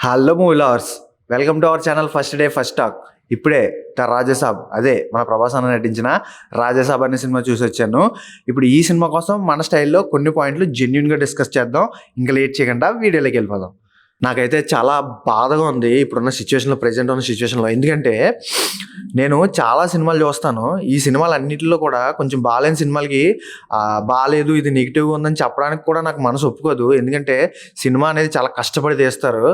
Hello movie lovers, welcome to our channel first day first talk. ఇప్పుడే రాజాసాబ్, అదే మన ప్రభాస్ అన్న నటించిన రాజాసాబ్ అనే సినిమా చూసి వచ్చాను. ఇప్పుడు ఈ సినిమా కోసం మన స్టైల్లో కొన్ని పాయింట్లు జెన్యున్గా డిస్కస్ చేద్దాం. ఇంకా లేట్ చేయకుండా వీడియోలోకి వెళ్ళిపోదాం. నాకైతే చాలా బాధగా ఉంది ఇప్పుడున్న సిచ్యువేషన్లో, ప్రజెంట్ ఉన్న సిచ్యువేషన్లో. ఎందుకంటే నేను చాలా సినిమాలు చూస్తాను. ఈ సినిమాలు అన్నింటిలో కూడా కొంచెం బాగాలేని సినిమాలకి బాగాలేదు, ఇది నెగిటివ్గా ఉందని చెప్పడానికి కూడా నాకు మనసు ఒప్పుకోదు. ఎందుకంటే సినిమా అనేది చాలా కష్టపడి తీస్తారు.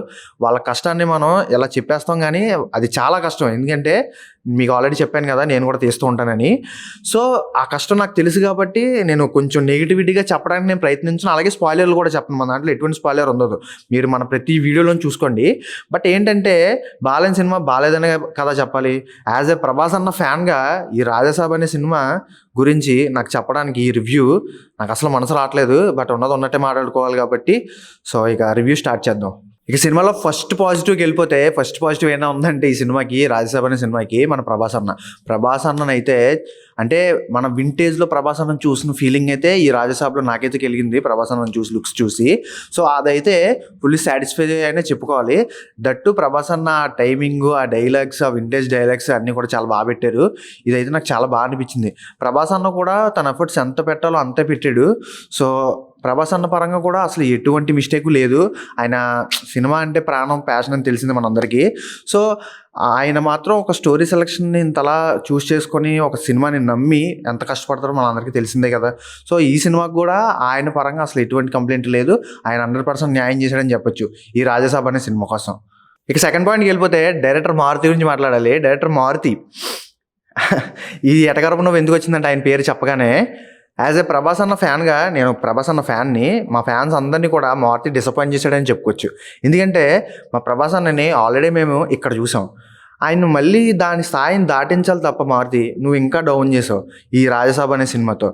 వాళ్ళ కష్టాన్ని మనం ఎలా చెప్పేస్తాం, కానీ అది చాలా కష్టం. ఎందుకంటే మీకు ఆల్రెడీ చెప్పాను కదా, నేను కూడా తీస్తూ ఉంటానని. సో ఆ కష్టం నాకు తెలుసు కాబట్టి నేను కొంచెం నెగిటివిటీగా చెప్పడానికి నేను ప్రయత్నించాను. అలాగే స్పాయిలర్లు కూడా చెప్పను, మన దాంట్లో ఎటువంటి స్పాయిలర్ ఉండదు. మీరు మన ప్రతి వీడియోలో చూసుకోండి. బట్ ఏంటంటే బాలేని సినిమా బాలేదనే కదా చెప్పాలి. యాజ్ ఏ ప్రభాస్ అన్న ఫ్యాన్గా ఈ రాజాసాబ్ అనే సినిమా గురించి నాకు చెప్పడానికి ఈ రివ్యూ నాకు అసలు మనసు రావట్లేదు. బట్ ఉన్నది ఉన్నట్టే మాట్లాడుకోవాలి కాబట్టి సో ఇక రివ్యూ స్టార్ట్ చేద్దాం. ఇక సినిమాలో ఫస్ట్ పాజిటివ్కి వెళ్ళిపోతే, ఫస్ట్ పాజిటివ్ ఏమైనా ఉందంటే ఈ సినిమాకి, రాజాసాబ్ అనే సినిమాకి, మన ప్రభాస్ అన్ననైతే అంటే మన వింటేజ్లో ప్రభాస్ అన్న చూసిన ఫీలింగ్ అయితే ఈ రాజాసాబ్లో నాకైతే కలిగింది. ప్రభాస్ అన్న చూసి, లుక్స్ చూసి. సో అదైతే ఫుల్లీ సాటిస్ఫై అయినా చెప్పుకోవాలి. దట్టు ప్రభాస్ అన్న ఆ టైమింగ్, ఆ డైలాగ్స్, ఆ వింటేజ్ డైలాగ్స్ అన్నీ కూడా చాలా బాగా పెట్టారు. ఇదైతే నాకు చాలా బాగా అనిపించింది. ప్రభాస్ అన్న కూడా తన ఎఫర్ట్స్ ఎంత పెట్టాలో అంతే పెట్టాడు. సో ప్రభాస్ అన్న పరంగా కూడా అసలు ఎటువంటి మిస్టేక్ లేదు. ఆయన సినిమా అంటే ప్రాణం, ప్యాషన్ అని తెలిసింది మనందరికీ. సో ఆయన మాత్రం ఒక స్టోరీ సెలెక్షన్ని ఇంతలా చూస్ చేసుకొని ఒక సినిమాని నమ్మి ఎంత కష్టపడతారో మనందరికీ తెలిసిందే కదా. సో ఈ సినిమాకి కూడా ఆయన పరంగా అసలు ఎటువంటి కంప్లైంట్ లేదు. ఆయన 100% న్యాయం చేశాడని చెప్పొచ్చు ఈ రాజాసాబ్ అనే సినిమా కోసం. ఇక సెకండ్ పాయింట్కి వెళ్ళిపోతే డైరెక్టర్ మారుతి గురించి మాట్లాడాలి. డైరెక్టర్ మారుతి ఈ ఎటకరపు నువ్వు ఎందుకు వచ్చిందంటే ఆయన పేరు చెప్పగానే, యాజ్ ఏ ప్రభాస్ అన్న ఫ్యాన్గా, నేను ప్రభాస్ అన్న ఫ్యాన్ని, మా ఫ్యాన్స్ అందరినీ కూడా మారుతి డిసప్పాయింట్ చేశాడని చెప్పుకోవచ్చు. ఎందుకంటే మా ప్రభాస్ అన్నని ఆల్రెడీ మేము ఇక్కడ చూసాం. ఆయన మళ్ళీ దాని స్థాయిని దాటించాలి తప్ప మారుతి నువ్వు ఇంకా డౌన్ చేసావు ఈ రాజాసాబ్ అనే సినిమాతో.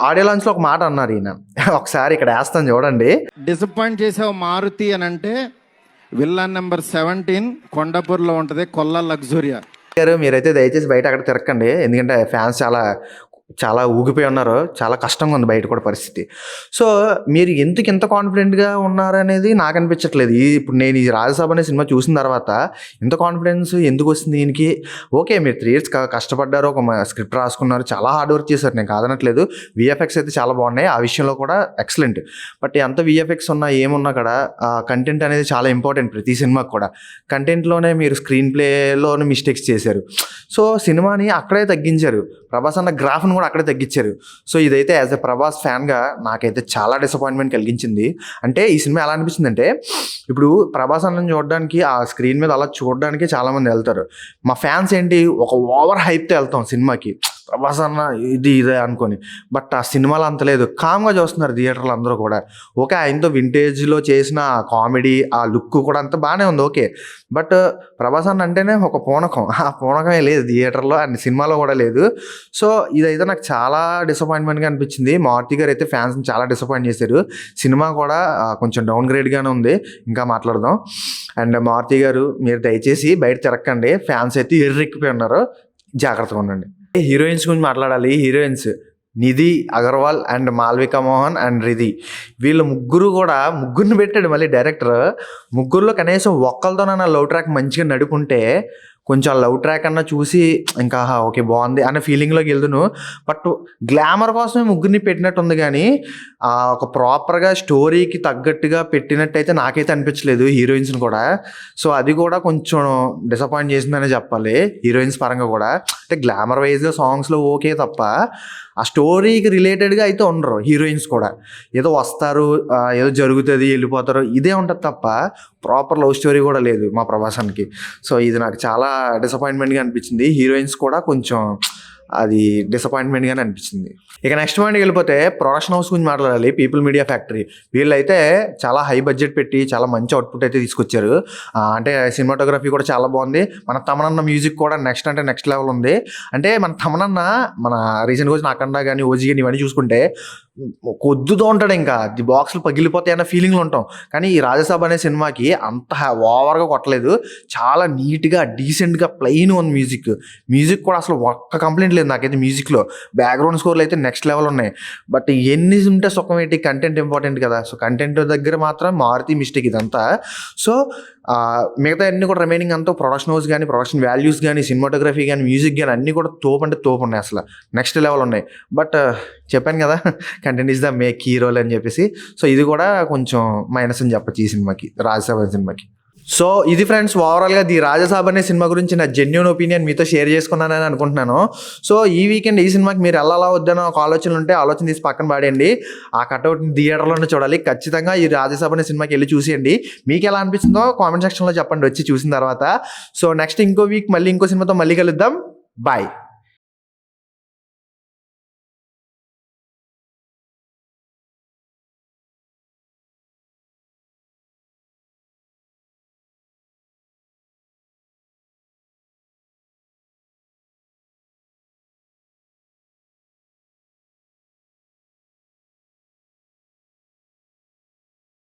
ఆడియో లాంచ్లో ఒక మాట అన్నారు ఈయన, ఒకసారి ఇక్కడ వేస్తాను చూడండి. డిసప్పాయింట్ చేసావు మారుతి అని అంటే విల్లాన్ నెంబర్ 17 కొండాపూర్లో ఉంటుంది, కొల్లా లగ్జూరియా. మీరైతే దయచేసి బయట అక్కడ తిరగండి, ఎందుకంటే ఫ్యాన్స్ చాలా ఊగిపోయి ఉన్నారు. చాలా కష్టంగా ఉంది బయట కూడా పరిస్థితి. సో మీరు ఎందుకు ఇంత కాన్ఫిడెంట్గా ఉన్నారనేది నాకు అనిపించట్లేదు. ఇప్పుడు నేను ఈ రాజాసాబ్ అనే సినిమా చూసిన తర్వాత ఇంత కాన్ఫిడెన్స్ ఎందుకు వస్తుంది దీనికి? ఓకే, మీరు 3 years కష్టపడ్డారు, ఒక స్క్రిప్ట్ రాసుకున్నారు, చాలా హార్డ్ వర్క్ చేశారు, నేను కాదనట్లేదు. విఎఫ్ఎక్స్ అయితే చాలా బాగున్నాయి, ఆ విషయంలో కూడా ఎక్సలెంట్. బట్ ఎంత విఎఫ్ఎక్స్ ఉన్నా ఏమున్నా కూడా కంటెంట్ అనేది చాలా ఇంపార్టెంట్ ప్రతి సినిమాకి కూడా. కంటెంట్లోనే మీరు స్క్రీన్ ప్లేలోనే మిస్టేక్స్ చేశారు. సో సినిమాని అక్కడే తగ్గించారు. ప్రభాస్ అన్న గ్రాఫ్ను కూడా అక్కడే తగ్గించారు. సో ఇదైతే యాజ్ ఎ ప్రభాస్ ఫ్యాన్గా నాకైతే చాలా డిసప్పాయింట్మెంట్ కలిగించింది. అంటే ఈ సినిమా ఎలా అనిపించిందంటే, ఇప్పుడు ప్రభాస్ అన్నని చూడడానికి ఆ స్క్రీన్ మీద అలా చూడడానికి చాలామంది వెళ్తారు. మా ఫ్యాన్స్ ఏంటి, ఒక ఓవర్ హైప్తో వెళ్తాం సినిమాకి, ప్రభాస్ అన్న ఇదే అనుకొని. బట్ ఆ సినిమాలో అంత లేదు, కామ్గా చూస్తున్నారు థియేటర్లు అందరూ కూడా. ఓకే, ఆయనతో వింటేజ్లో చేసిన ఆ కామెడీ, ఆ లుక్ కూడా అంత బాగానే ఉంది, ఓకే. బట్ ప్రభాస్ అన్న అంటేనే ఒక పూనకం, ఆ పూనకమే లేదు థియేటర్లో, అండ్ సినిమాలో కూడా లేదు. సో ఇదైతే నాకు చాలా డిసప్పాయింట్మెంట్గా అనిపించింది. మారుతి గారు అయితే ఫ్యాన్స్ని చాలా డిసప్పాయింట్ చేశారు. సినిమా కూడా కొంచెం డౌన్ గ్రేడ్గానే ఉంది. ఇంకా మాట్లాడదాం. అండ్ మారుతి గారు, మీరు దయచేసి బయట తిరగకండి, ఫ్యాన్స్ అయితే ఎర్రెక్కిపోయి ఉన్నారు, జాగ్రత్తగా ఉండండి. హీరోయిన్స్ గురించి మాట్లాడాలి. Heroines Nidhi Agarwal and Malvika Mohan and Riddhi, వీళ్ళు ముగ్గురిని పెట్టాడు మళ్ళీ డైరెక్టర్. ముగ్గురులో కనీసం ఒక్కరితోనైనా లవ్ ట్రాక్ మంచిగా నడుపుంటే కొంచెం లవ్ ట్రాక్ అన్న చూసి ఇంకా ఓకే బాగుంది అనే ఫీలింగ్లోకి వెళ్దును. బట్ గ్లామర్ కోసమే ముగ్గురిని పెట్టినట్టు ఉంది, కానీ ఒక ప్రాపర్గా స్టోరీకి తగ్గట్టుగా పెట్టినట్టయితే నాకైతే అనిపించలేదు హీరోయిన్స్ని కూడా. సో అది కూడా కొంచెం డిసప్పాయింట్ చేసిందనే చెప్పాలి హీరోయిన్స్ పరంగా కూడా. అంటే గ్లామర్ వైజ్గా సాంగ్స్లో ఓకే తప్ప ఆ స్టోరీకి రిలేటెడ్గా అయితే ఉండరు హీరోయిన్స్ కూడా. ఏదో వస్తారు, ఏదో జరుగుతుంది, వెళ్ళిపోతారు, ఇదే ఉంటుంది తప్ప ప్రాపర్ లవ్ స్టోరీ కూడా లేదు మా ప్రభాసానికి. సో ఇది నాకు చాలా డిసప్పాయింట్మెంట్గా అనిపించింది. హీరోయిన్స్ కూడా కొంచెం అది డిసప్పాయింట్మెంట్గానే అనిపించింది. ఇక నెక్స్ట్ పాయింట్కి వెళ్ళిపోతే ప్రొడక్షన్ హౌస్ గురించి మాట్లాడాలి. పీపుల్ మీడియా ఫ్యాక్టరీ, వీళ్ళైతే చాలా హై బడ్జెట్ పెట్టి చాలా మంచి అవుట్పుట్ అయితే తీసుకొచ్చారు. అంటే సినిమాటోగ్రఫీ కూడా చాలా బాగుంది. మన తమనన్న మ్యూజిక్ కూడా నెక్స్ట్ లెవెల్ ఉంది. అంటే మన తమనన్న, మన రీసెంట్గా వచ్చిన అఖండ కానీ, ఓజీ కానీ ఇవన్నీ చూసుకుంటే కొద్దుతో ఉంటాడు, ఇంకా ది బాక్సులు పగిలిపోతాయి అన్న ఫీలింగ్లో ఉంటాం. కానీ ఈ రాజసాబ్ అనే సినిమాకి అంత ఓవర్గా కొట్టలేదు, చాలా నీట్గా డీసెంట్గా ప్లెయిన్ ఉంది మ్యూజిక్ కూడా అసలు ఒక్క కంప్లైంట్ లేదు నాకైతే మ్యూజిక్లో. బ్యాక్గ్రౌండ్ స్కోర్లు అయితే నెక్స్ట్ లెవెల్ ఉన్నాయి. బట్ ఎన్ని ఉంటే సుఖం ఏంటి, కంటెంట్ ఇంపార్టెంట్ కదా. సో కంటెంట్ దగ్గర మాత్రం మారుతి మిస్టేక్ ఇదంతా. సో మిగతా అన్ని కూడా రిమైనింగ్ అంతా ప్రొడక్షన్ హౌస్ కానీ, ప్రొడక్షన్ వాల్యూస్ కానీ, సినిమాటోగ్రఫీ కానీ, మ్యూజిక్ కానీ అన్నీ కూడా తోపు అంటే తోపు ఉన్నాయి, అసలు నెక్స్ట్ లెవెల్ ఉన్నాయి. బట్ చెప్పాను కదా కంటెంట్ ఈజ్ ద మేక్ హీరోలు అని చెప్పేసి. సో ఇది కూడా కొంచెం మైనస్ అని చెప్పచ్చు ఈ సినిమాకి, రాజసాబ్ అనే సినిమాకి. సో ఇది ఫ్రెండ్స్ ఓవరాల్గా ది రాజసాబ్ అనే సినిమా గురించి నా జెన్యూన్ ఒపీనియన్ మీతో షేర్ చేసుకున్నానని అనుకుంటున్నాను. సో ఈ వీకెండ్ ఈ సినిమాకి మీరు ఎలా వద్దనో ఒక ఆలోచనలు ఉంటే ఆలోచన తీసి పక్కన పాడేయండి. ఆ కట్అవుట్ని థియేటర్లోనే చూడాలి. ఖచ్చితంగా ఈ రాజసాబ్ అనే సినిమాకి వెళ్ళి చూసేయండి. మీకు ఎలా అనిపిస్తుందో కామెంట్ సెక్షన్లో చెప్పండి వచ్చి చూసిన తర్వాత. సో నెక్స్ట్ ఇంకో వీక్ మళ్ళీ ఇంకో సినిమాతో మళ్ళీ కలుద్దాం. బాయ్.